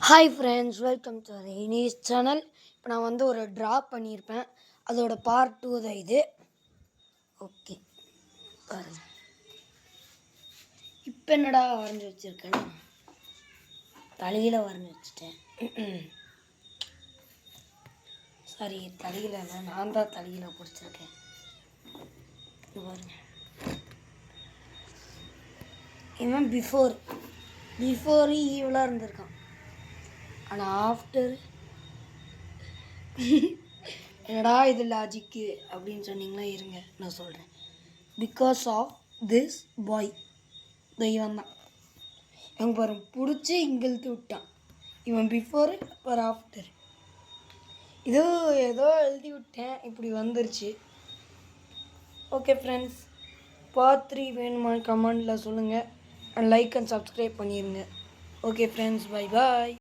Hi friends, welcome to Rainy's channel. இப்போ நான் வந்து ஒரு ட்ரா பண்ணியிருப்பேன். அதோட பார்ட் 2 தான் இது. ஓகே, பாருங்க. இப்போ என்னடா வரைஞ்சி வச்சுருக்கேன்னா, தலையில் வரைஞ்சி வச்சுட்டேன். சாரி, தலையில் இல்லை, நான் தான் தலையில் பிடிச்சிருக்கேன். இது பாருங்க, இவன் பிஃபோர் ஈவலாக இருந்திருக்கான். ஆனால் ஆஃப்டர் என்னடா இது லாஜிக்கு அப்படின்னு சொன்னீங்களா, இருங்க நான் சொல்கிறேன். பிகாஸ் ஆஃப் திஸ் பாய், இவன் தான் இவன் பாரு பிடிச்சி இங்கே இழுத்து விட்டான். இவன் பிஃபோரு அப்புறம் ஆஃப்டர். ஏதோ எழுதி விட்டேன், இப்படி வந்துருச்சு. ஓகே ஃப்ரெண்ட்ஸ், பார்ட் 3 வேணுமா கமெண்டில் சொல்லுங்கள். அண்ட் லைக் அண்ட் சப்ஸ்கிரைப் பண்ணிடுங்க. Okay friends, bye bye.